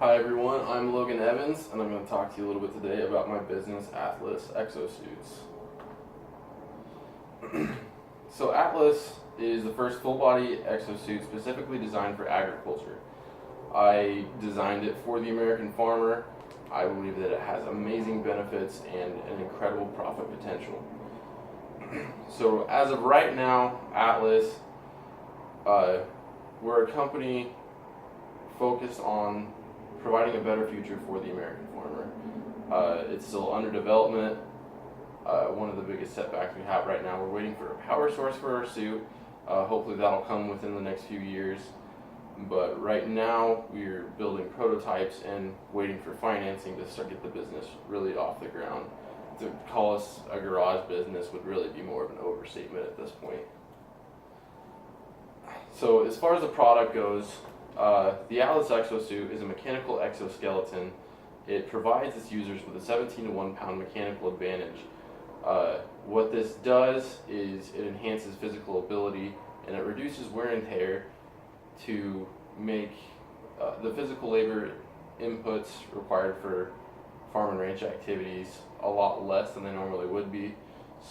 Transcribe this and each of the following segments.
Hi everyone, I'm Logan Evans, and I'm going to talk to you a little bit today about my business, Atlas Exosuits. So Atlas is the first full-body exosuit specifically designed for agriculture. I designed it for the American farmer. I believe that it has amazing benefits and an incredible profit potential. So as of right now, Atlas, we're a company focused on providing a better future for the American farmer. It's still under development. One of the biggest setbacks we have right now, we're waiting for a power source for our suit. Hopefully that'll come within the next few years. But right now we're building prototypes and waiting for financing to start get the business really off the ground. To call us a garage business would really be more of an overstatement at this point. So as far as the product goes, the Atlas Exosuit is a mechanical exoskeleton. It provides its users with a 17 to 1 pound mechanical advantage. What this does is it enhances physical ability and it reduces wear and tear to make the physical labor inputs required for farm and ranch activities a lot less than they normally would be.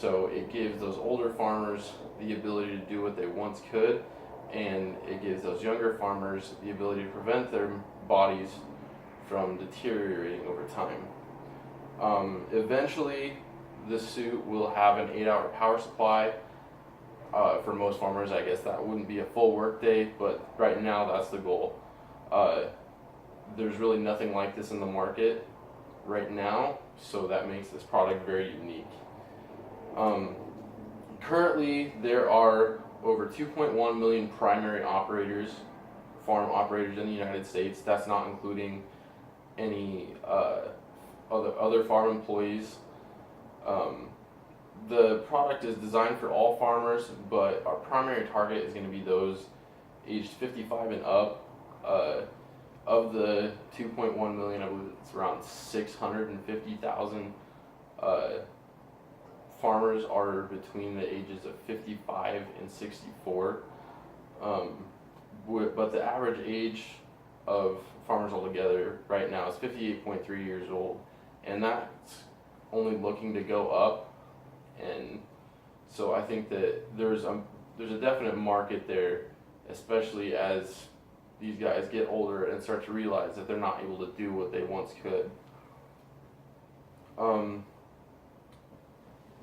So it gives those older farmers the ability to do what they once could, and it gives those younger farmers the ability to prevent their bodies from deteriorating over time. Eventually, the suit will have an 8-hour power supply. For most farmers, I guess that wouldn't be a full work day, but right now that's the goal. There's really nothing like this in the market right now, so that makes this product very unique. Currently, there are over 2.1 million primary operators, farm operators in the United States. That's not including any other farm employees. The product is designed for all farmers, but our primary target is going to be those aged 55 and up. Of the 2.1 million, I believe it's around 650,000 farmers are between the ages of 55 and 64. But the average age of farmers altogether right now is 58.3 years old, and that's only looking to go up. And so I think that there's a definite market there, especially as these guys get older and start to realize that they're not able to do what they once could.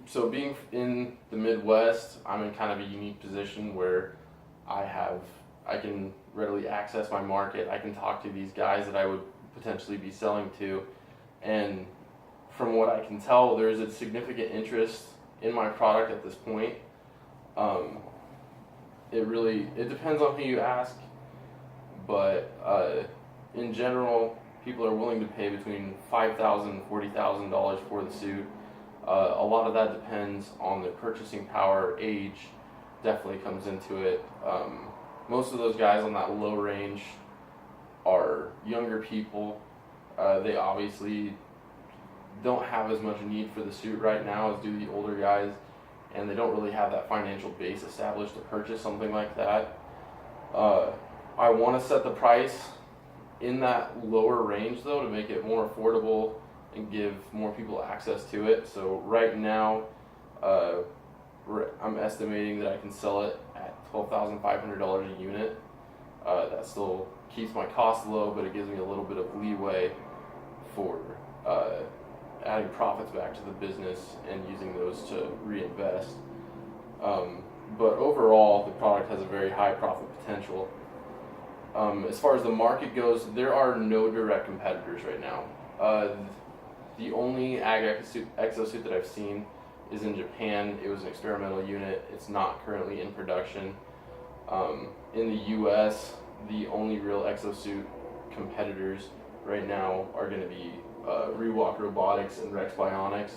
So being in the Midwest, I'm in kind of a unique position where I can readily access my market. I can talk to these guys that I would potentially be selling to, and from what I can tell, there's a significant interest in my product at this point. It depends on who you ask, but in general, people are willing to pay between $5,000 and $40,000 for the suit. A lot of that depends on their purchasing power. Age definitely comes into it. Most of those guys on that low range are younger people. They obviously don't have as much need for the suit right now as do the older guys, and they don't really have that financial base established to purchase something like that. I want to set the price in that lower range though to make it more affordable and give more people access to it. So right now, I'm estimating that I can sell it at $12,500 a unit. That still keeps my costs low, but it gives me a little bit of leeway for adding profits back to the business and using those to reinvest. But overall, the product has a very high profit potential. As far as the market goes, there are no direct competitors right now. The only ag exosuit that I've seen is in Japan. It was an experimental unit. It's not currently in production. In the US, the only real exosuit competitors right now are going to be Rewalk Robotics and Rex Bionics.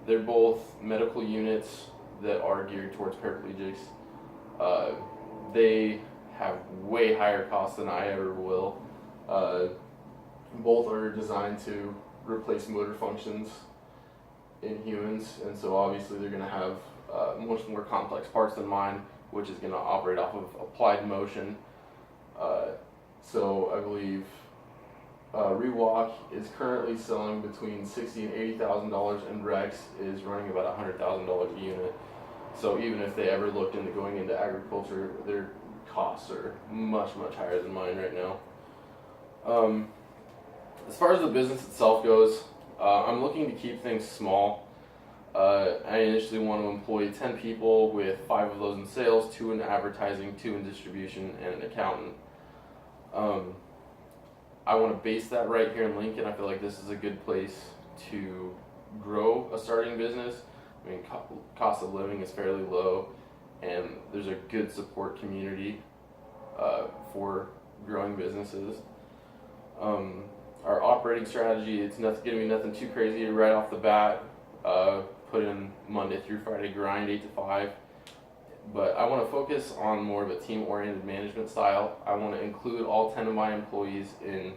They're both medical units that are geared towards paraplegics. They have way higher costs than I ever will. Both are designed to replace motor functions in humans, and so obviously they're going to have much more complex parts than mine, which is going to operate off of applied motion. So I believe Rewalk is currently selling between $60,000 and $80,000, and Rex is running about $100,000 a unit. So even if they ever looked into going into agriculture, their costs are much higher than mine right now. As far as the business itself goes, I'm looking to keep things small. I initially want to employ 10 people, with 5 of those in sales, 2 in advertising, 2 in distribution, and an accountant. I want to base that right here in Lincoln. I feel like this is a good place to grow a starting business. I mean, cost of living is fairly low, and there's a good support community for growing businesses. Our operating strategy, it's going to be nothing too crazy right off the bat. Put in Monday through Friday grind, 8 to 5. But I want to focus on more of a team-oriented management style. I want to include all 10 of my employees in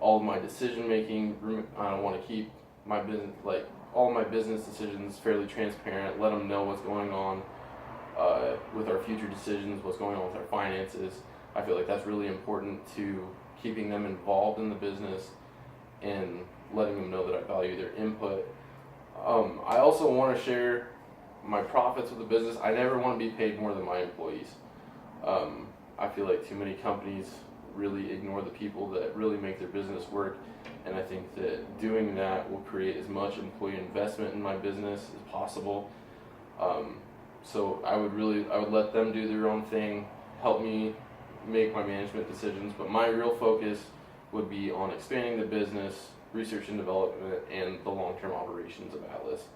all of my decision making. I want to keep my business, like all my business decisions, fairly transparent. Let them know what's going on with our future decisions, what's going on with our finances. I feel like that's really important to keeping them involved in the business and letting them know that I value their input. I also want to share my profits with the business. I never want to be paid more than my employees. I feel like too many companies really ignore the people that really make their business work, and I think that doing that will create as much employee investment in my business as possible. So I would let them do their own thing, help me make my management decisions, but my real focus would be on expanding the business, research and development, and the long-term operations of Atlas.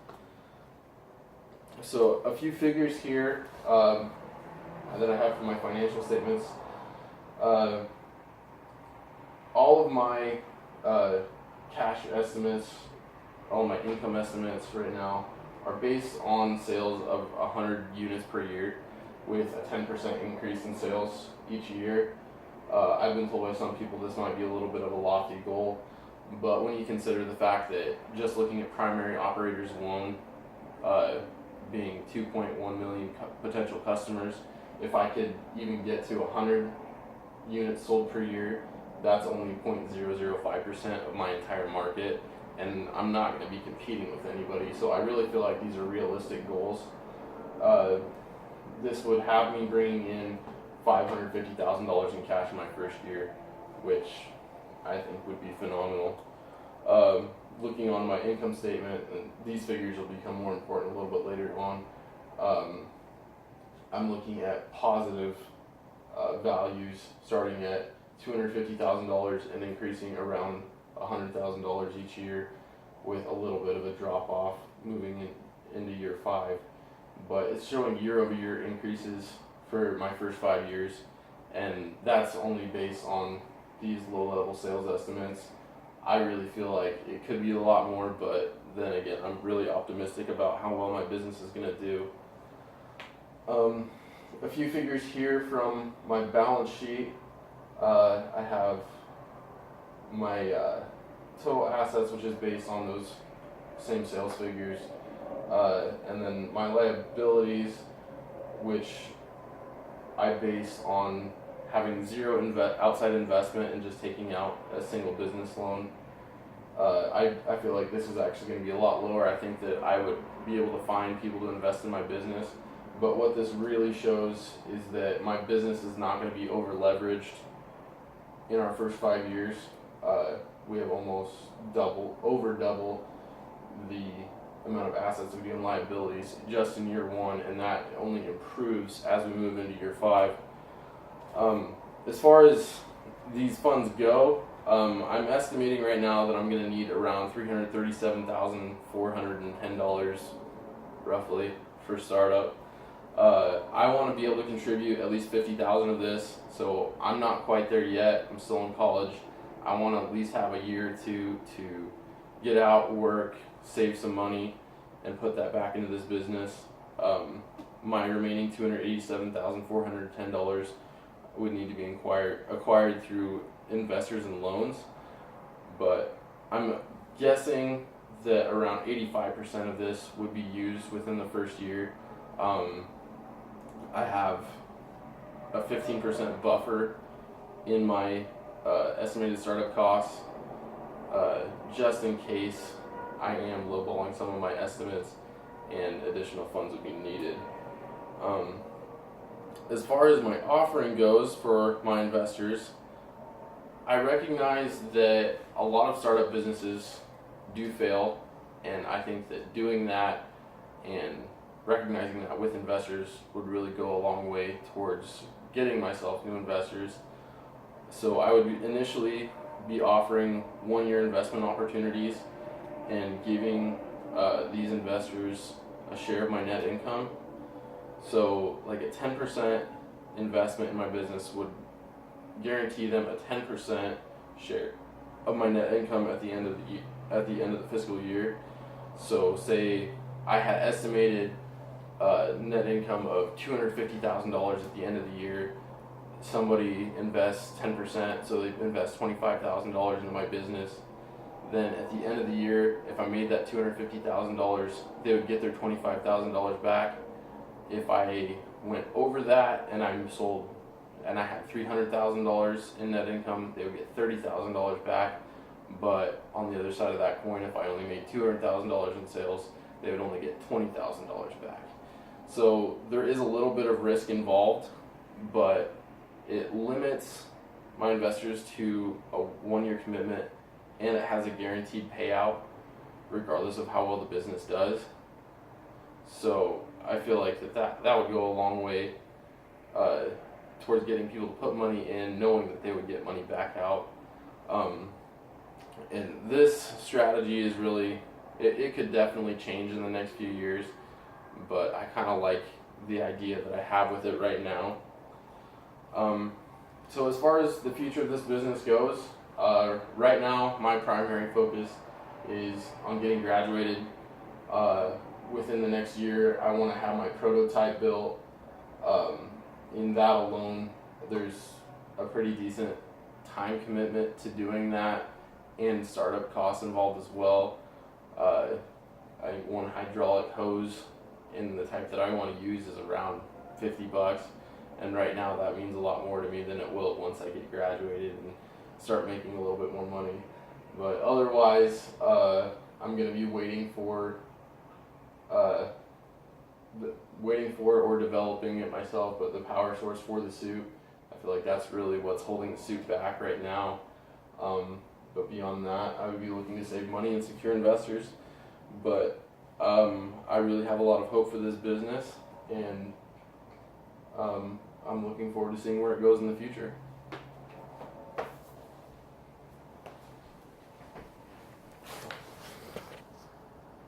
So a few figures here that I have from my financial statements. All of my cash estimates, all my income estimates right now are based on sales of 100 units per year, with a 10% increase in sales each year. I've been told by some people this might be a little bit of a lofty goal, but when you consider the fact that just looking at primary operators alone, being 2.1 million potential customers, if I could even get to 100 units sold per year, that's only 0.005% of my entire market, and I'm not going to be competing with anybody. So I really feel like these are realistic goals. This would have me bringing in $550,000 in cash in my first year, which I think would be phenomenal. Looking on my income statement, and these figures will become more important a little bit later on, I'm looking at positive values starting at $250,000 and increasing around $100,000 each year, with a little bit of a drop off moving into year 5. But it's showing year-over-year increases for my first 5 years, and that's only based on these low-level sales estimates. I really feel like it could be a lot more, but then again, I'm really optimistic about how well my business is going to do. A few figures here from my balance sheet. I have my total assets, which is based on those same sales figures, and then my liabilities, which I base on having zero outside investment and just taking out a single business loan. I feel like this is actually going to be a lot lower. I think that I would be able to find people to invest in my business, but what this really shows is that my business is not going to be over leveraged in our first 5 years. We have almost over double the amount of assets we do in liabilities just in year 1, and that only improves as we move into year 5. As far as these funds go, I'm estimating right now that I'm going to need around $337,410 roughly for startup. I want to be able to contribute at least $50,000 of this, so I'm not quite there yet. I'm still in college. I want to at least have a year or two to get out, work, save some money, and put that back into this business. My remaining $287,410 would need to be acquired through investors and loans, but I'm guessing that around 85% of this would be used within the first year. I have a 15% buffer in my estimated startup costs, just in case I am lowballing some of my estimates and additional funds would be needed. As far as my offering goes for my investors, I recognize that a lot of startup businesses do fail, and I think that doing that and recognizing that with investors would really go a long way towards getting myself new investors. So I would initially be offering 1-year investment opportunities and giving these investors a share of my net income. So like a 10% investment in my business would guarantee them a 10% share of my net income at the end of the fiscal year. So say I had estimated net income of $250,000 at the end of the year. Somebody invests 10%, so they invest $25,000 into my business. Then at the end of the year, if I made that $250,000, they would get their $25,000 back. If I went over that and I sold and I had $300,000 in net income, they would get $30,000 back. But on the other side of that coin, if I only made $200,000 in sales, they would only get $20,000 back. So there is a little bit of risk involved, but it limits my investors to a 1-year commitment, and it has a guaranteed payout regardless of how well the business does. So I feel like that would go a long way towards getting people to put money in, knowing that they would get money back out. And this strategy is really, it could definitely change in the next few years, but I kind of like the idea that I have with it right now. So as far as the future of this business goes, right now my primary focus is on getting graduated. Within the next year, I want to have my prototype built. In that alone, there's a pretty decent time commitment to doing that and startup costs involved as well. I think one hydraulic hose in the type that I want to use is around $50, and right now that means a lot more to me than it will once I get graduated and start making a little bit more money. But otherwise, I'm going to be waiting for or developing it myself, but the power source for the suit, I feel like that's really what's holding the suit back right now. But beyond that, I would be looking to save money and secure investors. But I really have a lot of hope for this business, and I'm looking forward to seeing where it goes in the future.